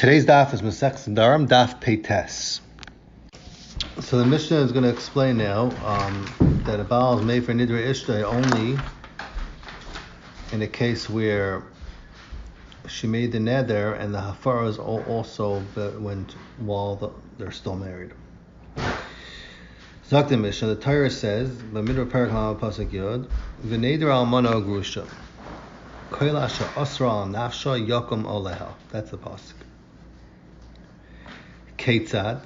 Today's daf is Masechtas Nedarim, Daf Peites. So the Mishnah is going to explain now that a Baal is made for Nidre Ishtay only in a case where she made the Neder and the Hafaras also went while they're still married. Zok the Mishnah, the Torah says, B'midra Parak Hama Pasuk Yod, V'neder Almana Grusha, Koil Asher Asra Al Nafsha Yakum Oleha. That's the pasuk. Ketzad.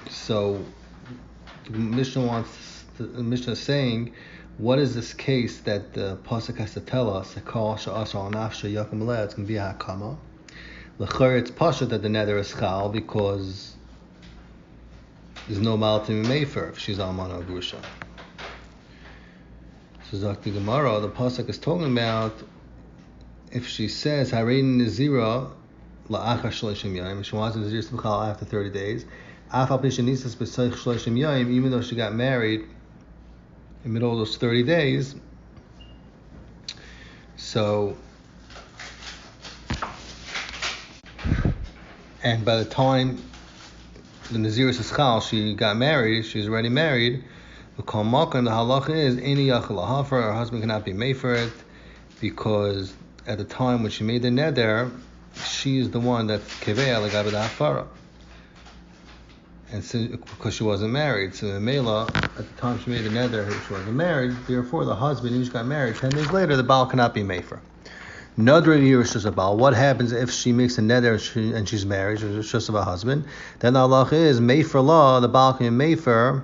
So the Mishnah is saying, what is this case that the pasuk has to tell us? It's going to be a hakama. L'chor, it's pasha that the neder is chal because there's no malatim mefer if she's almana or grusha. So Zakti Gemara, the pasuk is talking about if she says harein nizira la'achar shloshim yom, she wants to nazir simchal after 30 days. Even though she got married in the middle of those 30 days, so, and by the time the Naziris is chal, she got married, she's already married, the halacha is, her husband cannot be made for it, because at the time when she made the neder, she is the one that's keveh l'gabe the hafara. And so, because she wasn't married, so the Mela, at the time she made the neder, she wasn't married. Therefore, the husband, who got married 10 days later, the Baal cannot be mefer. Nedarim here is just a Baal. What happens if she makes a neder and she's married? It's just about husband. Then the halacha is mefer law. The Baal can be mefer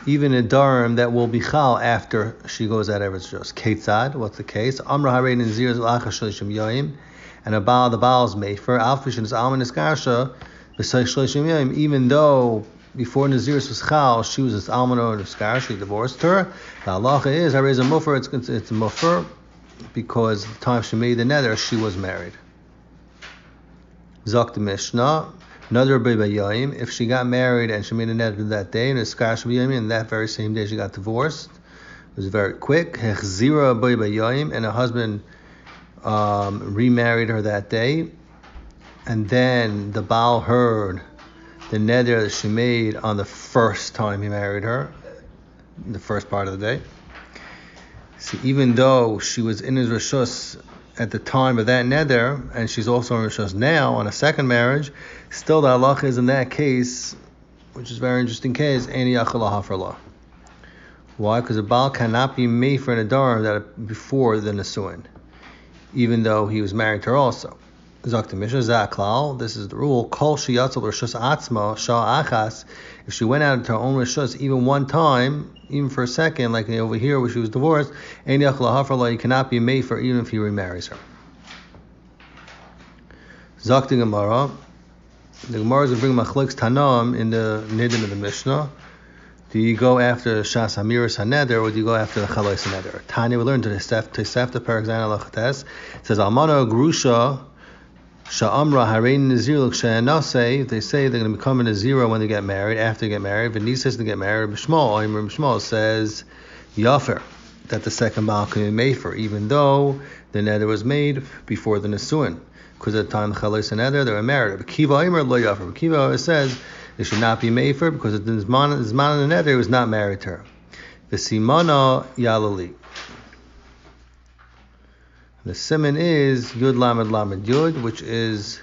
even a Nedarim that will be chal after she goes out of its just. Ketzad, what's the case? Amra harein nazir l'achar shloshim yom, and the Baal is mefer. Alfish and alman iskarsha. Even though before Naziris was chal, she was an almana or niskar, she divorced her. The halacha is, it's a mufer, because the time she made the neder, she was married. Zok the Mishnah, another b'bayayim, if she got married and she made a neder that day, and and that very same day she got divorced, it was very quick. Hechzira b'bayayim, and her husband remarried her that day. And then the Baal heard the neder that she made on the first time he married her, in the first part of the day. So even though she was in his rishus at the time of that neder, and she's also in rishus now on a second marriage, still the halacha is in that case, which is a very interesting case, any achalaha for law. Why? Because the Baal cannot be made for an Nedarim that before the Nesuin, even though he was married to her also. This is the rule. Kol sheyatzel rishus atzma shah achas. If she went out into her own rishus even one time, even for a second, like over here where she was divorced, you cannot be made for even if he remarries her. Zakti Gemara. The Gemara is going to bring machlokes tanam in the Nedarim of the Mishnah. Do you go after Shas Hamiras HaNeder or do you go after the Chalais HaNeder? Tanya, we learned to the Tosefta Parak Zayin Alachates. It says Almana Grusha Sha'amra Harein Nazir L'Kshayanase. They say they're going to become a Nazira when they get married, after they get married. V'Nis says to get married. B'Shmuel says Yafer, that the second Baal can be made for, even though the neder was made before the Nesuin. Because at the time the Chalais HaNeder, they were married. B'Kiva Aimer Lo Yafer. B'Kiva says they should not be made for because the Zman of the neder was not married to her. V'Simana Yalali. The simon is Yud Lamed Lamed Yud, which is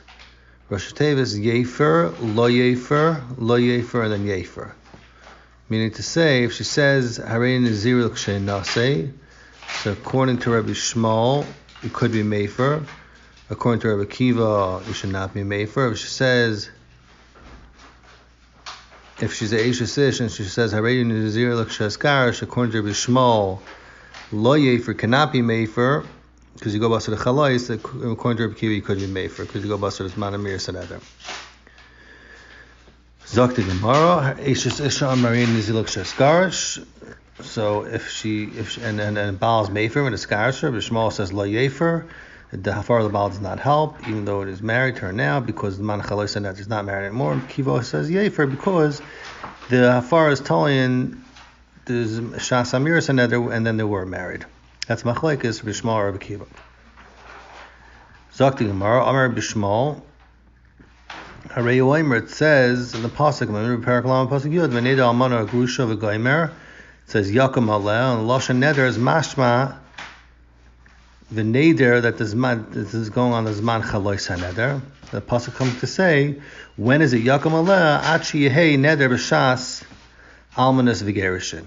Rosh Tevis Yefer, Lo Yefer, Lo Yefer, and then Yefer. Meaning to say, if she says Harein Nazir L'Kshen Naseh, so according to Rabbi Shmuel, it could be Mefer. According to Rabbi Kiva, it should not be Mefer. If she says, if she's a Eishes Ish and she says Harein Nazir L'Kshen Skarish, according to Rabbi Shmuel, Lo Yefer cannot be Mefer. Because you go back to the chalais, according to Rabbi Kiva, you could be made for. Because you go back to the Zman Amir Saneder. Zakti Gemara, Eishes Isha Amarin Niziluk Sheskarish. So and Baal's Mefer and the Skarish, but Shmuel says Lo Yefer. The Hafar of the Baal does not help, even though it is married to her now, because the Man Chalais Saneder is not married anymore. And Kiva says Yefer because the Hafar is telling the Shas Amir Saneder, and then they were married. That's machlekes B'Shmuel or Rabbi Kiva. Zakti Gemara, Amar Bishmal. It says in the pasuk, pasuk Yud, V'neder almana grusha v'goymer. It says Yakum Aleh, and Lashon Neder is mashma the neder that this is going on the zman chalois haneder. The pasuk comes to say, when is it Yakum Aleh? Achi yehei neder b'shas almanas v'gerishin.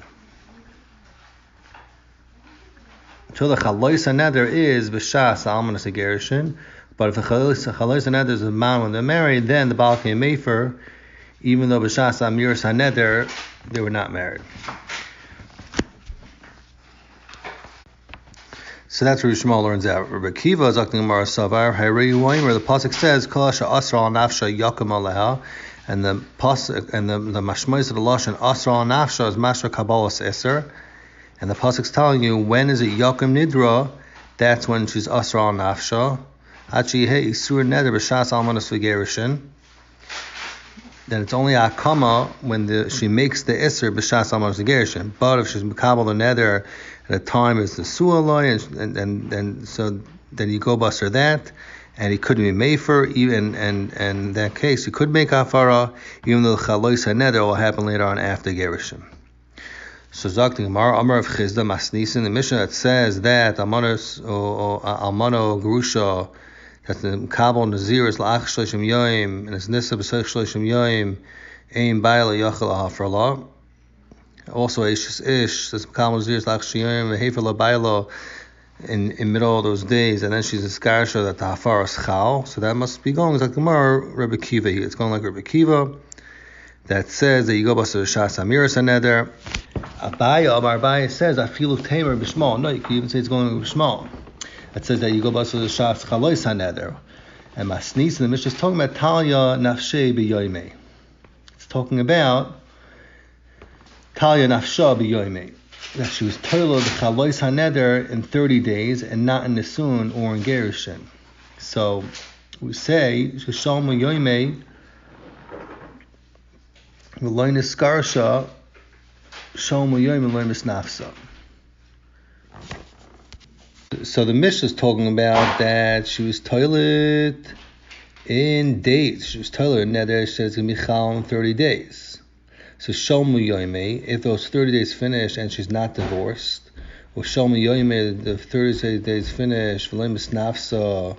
Until the chalois haneder is b'shas almanas v'gerishin. But if the chalois haneder is a man when they're married, then the baal came mefer, even though b'shas amiras haneder they were not married. So that's where Shmuel learns out. Rabbi Kiva is acting Gemara Savar Hayreyu where the pasuk says Kol asher asra al nafsha yakum aleha, and the pasuk and the mashmos of the lashon asra al nafsha is mashra kabbalas eser, and the pasuk's telling you when is it yakum nidra, that's when she's asra al nafsha. Hachi he isur neder b'shas almanas v'gerishin. Then it's only akama when she makes the iser b'shas almanas v'gerishin. But if she's mekabel the neder at a time is the su'aloi, and so then you go buster that, and he couldn't be mefer, even and in that case he could make afara, even though the chalois haneder will happen later on after gerishim. So Zakti Gemara, Amar of Chizda Masnisin, the Mishnah that says that almanos or almano grusha, that the kabel nazir is la'ach shloshim yoyim, and it's nisa b'soich shloshim yoyim, ein bayla yachal hafrala. Also ish says kabel nazir is la'ach shloshim yoyim, v'hefer la bayla in middle of those days, and then she's a skarsha that the hafar is chal. So that must be going like Gemara Rebbe Kiva. It's going like Rebbe Kiva that says that you go b'as shas amiras haneder. Abaya says afilu tamer b'shmal. No, you can even say it's going b'shmal. It says that you go b'as shas chalois haneder. And Masnis in the Mishnah is talking about Talia nafshei b'yoymei. It's talking about Talia nafsha b'yoymei, that she was toiled the chalois haneder in 30 days and not in Nisun or in Gerushin. So we say Shishal Yoymei V'loy Niskarsha Shal Yoymei V'loy Misnafsa. So the Mishnah is talking about that she was toiled in days. She was toiled in neder. She says it's going to be chal in 30 days. So Shalmu Yoimei, if those 30 days finish and she's not divorced, or Shalmu Yoimei, the 30 days finish, V'loy Misnafsa,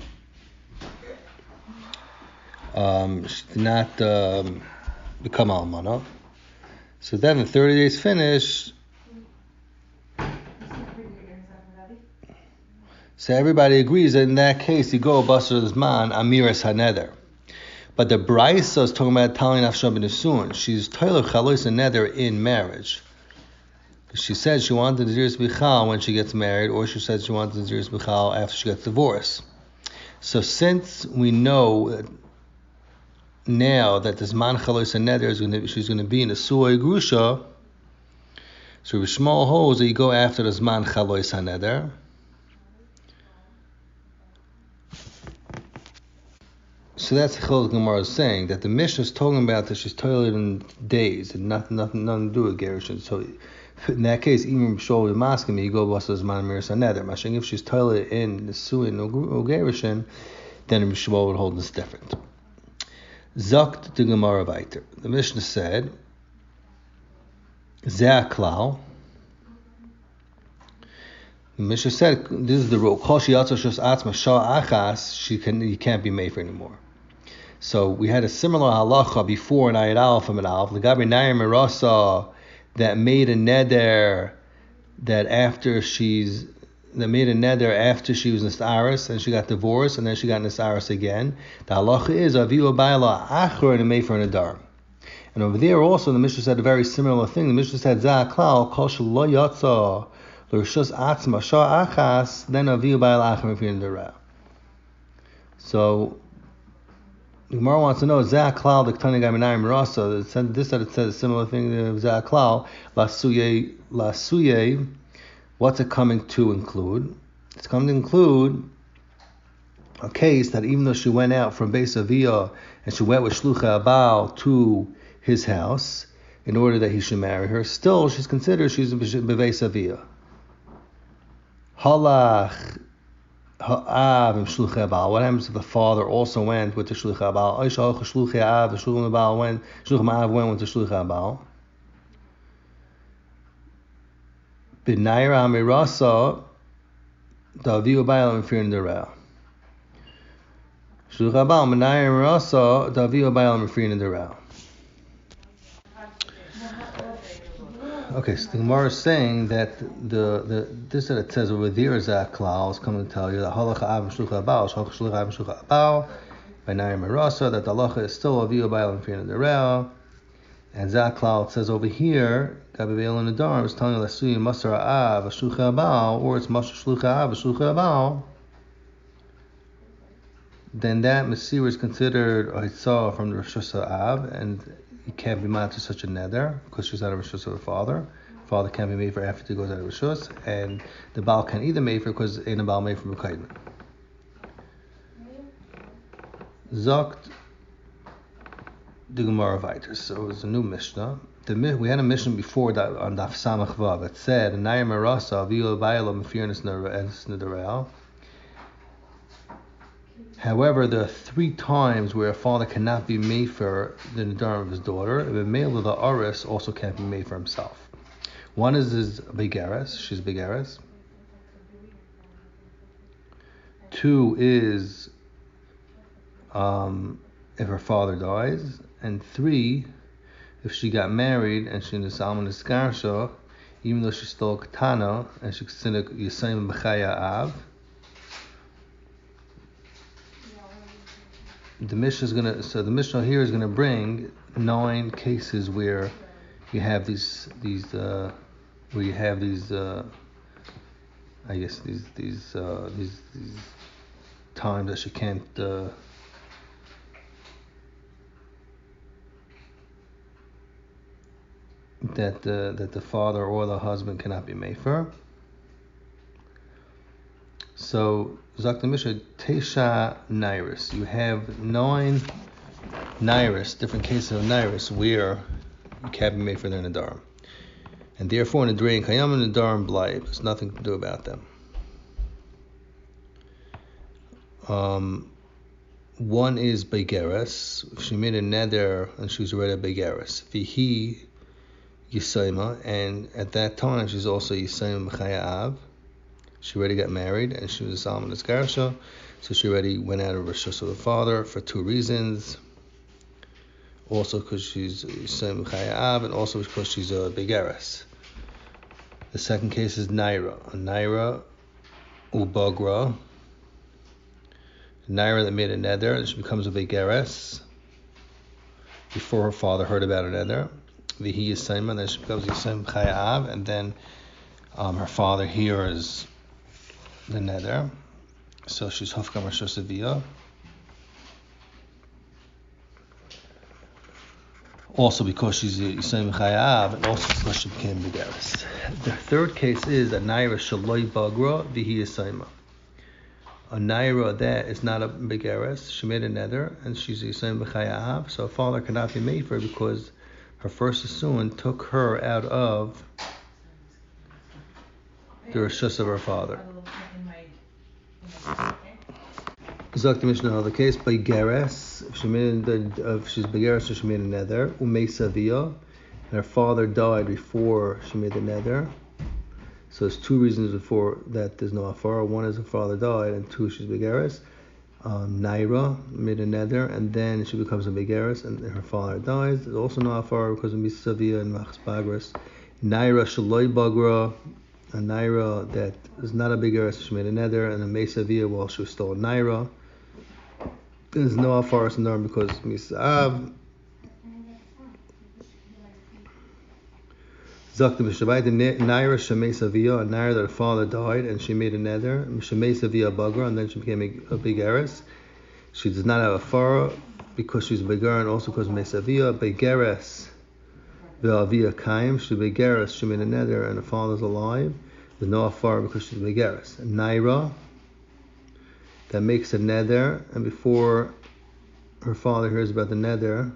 she did not become almana. So then the 30 days finish. So everybody agrees that in that case you go basar zman amiras haneder. But the Braisa is talking about Tali Nafsha b'Nisun. She's Taylor Chalois and Neder in marriage. She said she wanted the Ziris Bichal when she gets married, or she said she wanted the Ziris Bichal after she gets divorced. So since we know now that this Man Chalois and Neder she's going to be in the Suoi Grusha, so Rishmal holds that you go after this Man Chalois and Neder. So that's the Chol Gemara is saying, that the Mishnah is talking about that she's toilet in days and nothing to do with Gerushin. So in that case, even B'shol Ymaskim, you go Basaz Man Miras Haneder. Mashing, if she's toilet in the Suin or Gerushin, then B'shol would hold this different. Zakt the Gemara weiter. The Mishnah said, Zeh Klal. The Mishnah said, this is the rule. You can't be made for anymore. So we had a similar halacha before in Ayat Aleph and Aleph. The Gabi Nair Merasa that made a neder after she was nisaris and she got divorced and then she got nisaris again. The halacha is aviu ba'ala achor and made for Nedarim. And over there also the Mishnah said a very similar thing. The Mishnah said Zah Klal kol shelo yatsa l'rishus atzma shah achas then aviu ba'ala achor and Nedarim. So the Gemara wants to know Zah Klal the Ketani Gaminayim Rasa. It says a similar thing to Zah Klal Lasuye. What's it coming to include? It's coming to include a case that even though she went out from Beis Aviyah and she went with Shlucha Abal to his house in order that he should marry her, still she's considered she's Beis Aviyah. Halach Ha'av and shluchei Baal. What happens if the father also went with the shluchei Baal? Oisha shluchei Av, the shluchei Baal went, shluchei Av went with the shluchei Baal. B'naira mirasa, Daviu Baal and fearing the Re'ah. Shluchei Baal, b'naira mirasa, Daviu Baal and fearing the Re'ah. Okay, so the Gemara is saying that this that it says over there is that klal is coming to tell you that halacha av shlucha baal, shlucha av shlucha baal, by nayim merasa, that the halacha is still aviu baal and fiyin derel, and that klal it says over here, Gabi Beil and Nedarim is telling you that suyi masar av shlucha baal, or it's masar shlucha av shlucha baal, then that masir is considered a hitzah from the rishus av, and it can't be mad to such a neder because she's out of rishus of her father. Father can't be made for after he goes out of rishus, and the baal can't either made for because ain't a baal made for b'kaidin. Zokt the Gemara Vaitis. So it's a new Mishnah. We had a Mishnah before that on Daf Samach Vav that said Nayim Marasa V'Yul Ba'ila Mefirnis Nedarim. However, there are 3 times where a father cannot be made for the Nedarim of his daughter. If a male of the Aris also can't be made for himself. One is his Begaris, she's Begaris. 2 is if her father dies. And 3, if she got married and she in the Salman Iskarsha, even though she's still Katana and she's considered Yisayim B'chaya Av. The Mishnah here is gonna bring 9 cases where you have these times that she can't that the father or the husband cannot be made for. So Zak the Mishnah Tesha Nairis. You have 9 Nairis, different cases of Nairis where you can't be made for their Nedarim. And therefore Nedarim Kayam and Nedarim Bleib. There's nothing to do about them. One is Begeres. If she made a neder and she was already a Begeres. Vihi Yisayma, and at that time she's also Yisayim B'chaya Av. She already got married and she was a Salman Iskarsha, so she already went out of rishus of the father for 2 reasons. Also because she's Yisayim B'chaya Av, and also because she's a Begeres. The second case is Naira. A Naira Ubagra. Naira that made a neder, and she becomes a Begeres before her father heard about a neder. Vihi Yisayim, and then she becomes Yisayim B'chaya Av, and then her father hears the neder, so she's Hafkam Rishus Aviyah. Also because she's Yisayim B'chaya Av, and also because she became Begeres. The third case is a Naira Shaloi Bagra Vihi Yisayim. A Naira that is not a Begeres, she made a neder, and she's Yisayim B'chaya Av, so a father cannot be made for her because her first Asuin took her out of the rishus of her father. Zok the Mishnah, another case by Geres. If she's Begeres, so she made a neder. Umei Savia, and her father died before she made the neder. So there's 2 reasons before that there's no afara. One is her father died, and 2 she's Begeres. Naira made a neder, and then she becomes a Begeres, and her father dies. There's also no afara because of Misavia and Machs Bagras. Naira Shaloi Bagra, a Naira that is not a Begeres, she made a neder, and a Mesavia while she was still a Naira. There's no afara in there because Misav. Zak the Mishabai, the Naira Shemei Savia, a Naira that her father died and she made a neder, Shemei Savia Bagra, and then she became a Begeres. She does not have a farah because she's a Beger, and also because Mesavia, Begeres, Ve'avia Kaim, she's Begeres, she made a neder, and her father's alive. There's no afar because she's Begeres. Naira that makes a neder, and before her father hears about the neder,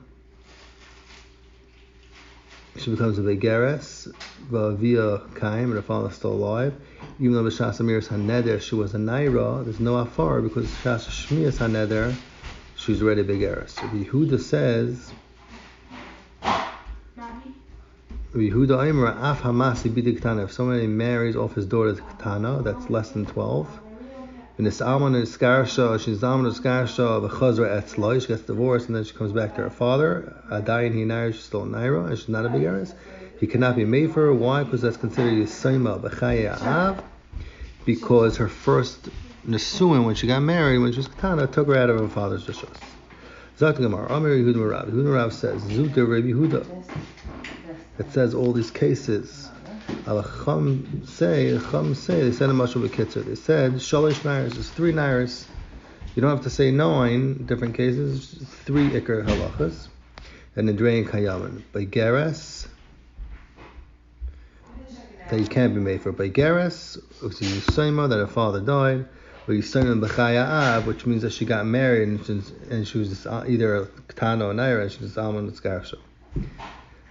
she becomes a begeres, via kaim, and her father is still alive. Even though b'shas amiras haneder she was a naira, there's no afar because b'shas shmiras haneder she's already begeres. So Yehuda says, Yehuda Aimer af hamasi b'di ketana. If somebody marries off his daughter to ketana, that's less than 12. And this alman is skarsha, she's alman is skarsha, the chazra etzla, she gets divorced and then she comes back to her father. Adayin he naira, she's still a naira, and she's not a begeres. He cannot be made for her. Why? Because that's considered yisayma b'chaya av. Because her first nesuin, when she got married, when she was ketana, took her out of her father's rishos. Zak Gemara, Amir Yehuda Rav. Yehuda Rav says, Zuta Rabbi Yehuda. It says all these cases. Chum say, they said a mashal b'kitzer. They said, Shalish Nairs, there's 3 Nairs. You don't have to say 9 different cases, 3 Iker halachas. And Nedarim Kayaman. By Geras, that you can't be made for. By Geras, which is Yisayma, that her father died. Or Yisayma B'chaya Av, which means that she got married and she was either a Ketana or Naira, and she was Alman Skarsha.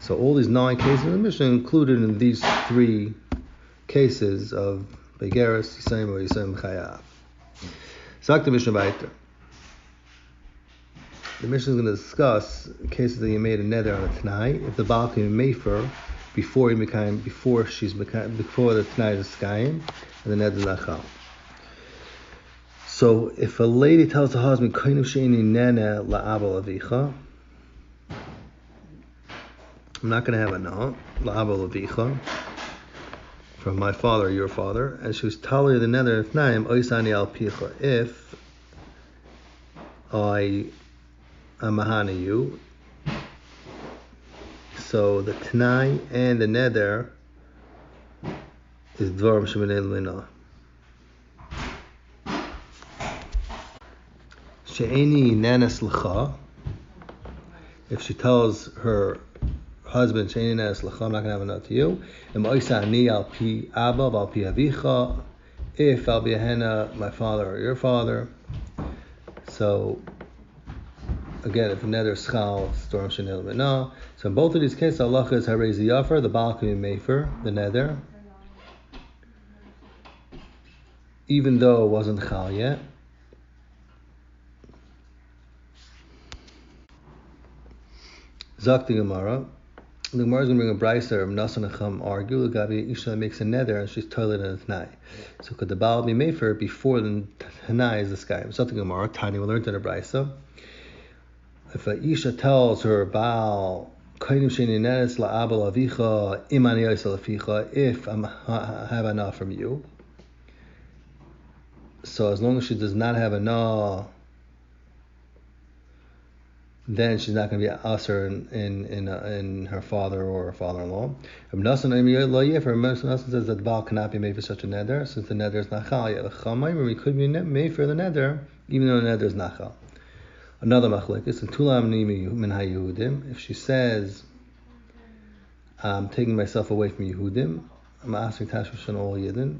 So all these 9 cases in the Mishnah included in these 3 cases of Begeres, Yisayim, or Yisayim Chayav. Sak the Mishnah Baiter. The Mishnah is going to discuss cases that you made a neder on a Tanai, if the Baal can be mefer before the Tanai is Skayim, and the neder is Nachal. So if a lady tells her husband, Kainu she'ini nene la'abal avicha, I'm not going to have a no, la'abal avicha, from my father or your father, and she was telling the nether of naim, oisani al picha, if I am mahana you, so the Tanai and the nether is dvarim sheminei l'minah. She'eni nanas l'cha, if she tells her husband, She'eni nanas l'cha, I'm not going to have enough to you. And ma'isa ani al pi abba, al pi avicha, if I'll be a henna, my father or your father. So, again, if the nether is schal, storm shenil b'na. So in both of these cases, Allah is harei ziyafar, the baal can be mefer, the nether, even though it wasn't chal yet. Zakti Gemara. The Gemara is going to bring a brayser of Nas and Acham argue. The Gabi Isha makes a nether and she's toilet in a Tanai. So could the Baal be made for her before the Tanai is the sky? Zakti Gemara, Tani, we learned in a brayser. If a Isha tells her Baal, Kainim Sheni Nenes la'abal avicha, imani yisal aficha, if I have a na from you. So as long as she does not have a na, then she's not going to be aser in her father or her father-in-law. Rabbi Nassan says that the Baal cannot be made for such a neder, since the neder is nachal yet. We could be made for the neder, even though the neder is nachal. Another machlekes, if she says, I'm taking myself away from Yehudim, I'm asking tashmish on all Yidden,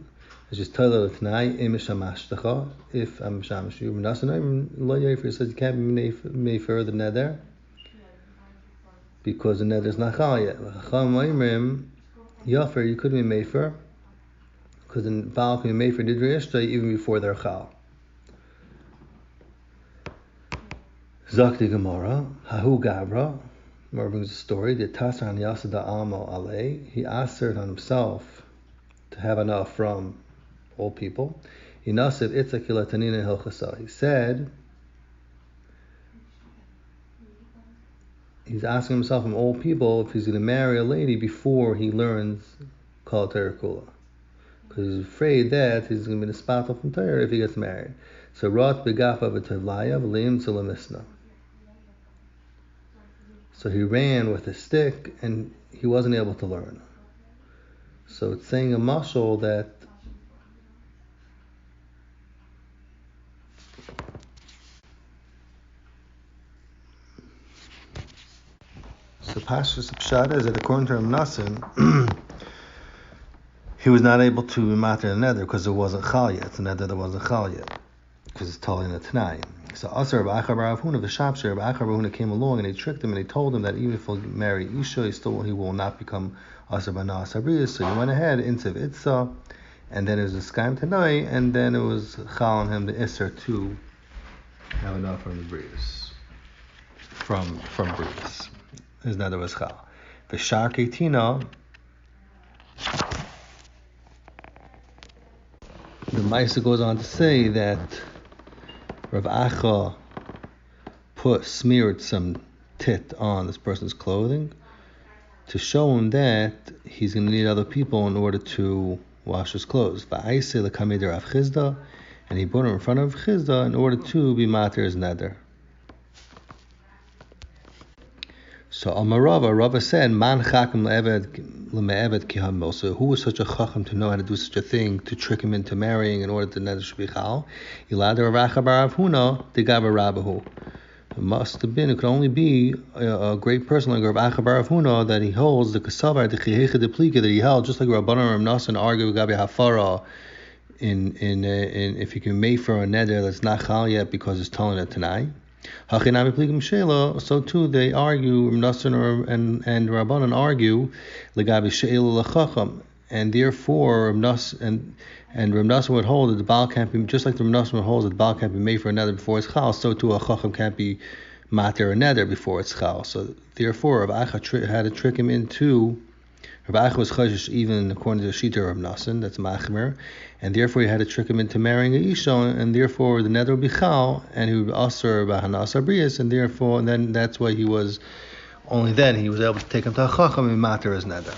it's just tell her tonight, if I'm shamish you, he says you can't be made for the neder because the neder is not chal yet. Yafer, you could be made for because the Baal can be made for Nidri Ishta even before they're chal. Zakti Gemara, Hahu Gabra, Gemara brings a story, the Tasar and Yasada Amo Ale, he asked her on himself to have enough from all people. He said, he's asking himself from all people if he's going to marry a lady before he learns Kol Torah Kula. Because he's afraid that he's going to be nispatel from Torah if he gets married. So, Rat begafa v'tevlaya v'leim tzulamisna. So he ran with a stick and he wasn't able to learn. So it's saying a mashal that so Pashas Pshat is that according to Rav Nassim, he was not able to matter the nether because it wasn't chal yet. The nether that wasn't chal yet because it's totally in a Tanai. So Asar Rav Acha bar Rav Huna v'Shapshir Rav Acha bar Huna came along and he tricked him and he told him that even if he'll marry Isha, he will not become Asar Bana Sabriyas. So he went ahead into Itza, and then it was a Skaim Tanoi, and then it was Chal on him the Isser to have enough from the Brias. From Brias. His nether was Chal. V'Shar Ketina, the Maisa goes on to say that Rav Acha smeared some tit on this person's clothing to show him that he's going to need other people in order to wash his clothes. And he brought him in front of Chizda in order to be matir his neder. So Rava said, Man chakam le'eved ki hamil. So who was such a chacham to know how to do such a thing, to trick him into marrying in order that the neder should be chal? Ilad Rav Acha bar Rav Huna degav Rabahu. It must have been, it could only be a great person like Rav Acha bar Rav Huna that he holds the kasavar, the chihecha de plika that he held, just like Rabbanan Rav Nasan argue gabi hafara in if you can make for a neder that's not chal yet because it's telling it tonight. So too they argue, and Rabbanan argue, and therefore Rav Nasan would hold that the Baal can't be, just like the Rav Nasan would hold that the Baal can't be made for a neder before it's chal, so too a chacham can't be matir a neder before it's chal. So therefore Rav Acha had to trick him into, Rav Acha was chashish even according to the Shita of Rav Nasan, that's machmer, and therefore he had to trick him into marrying a Isha, and therefore the neder would be chal, and he would asur b'hanas abrius, and therefore, and then that's why he was, only then he was able to take him to a chacham and matir his neder.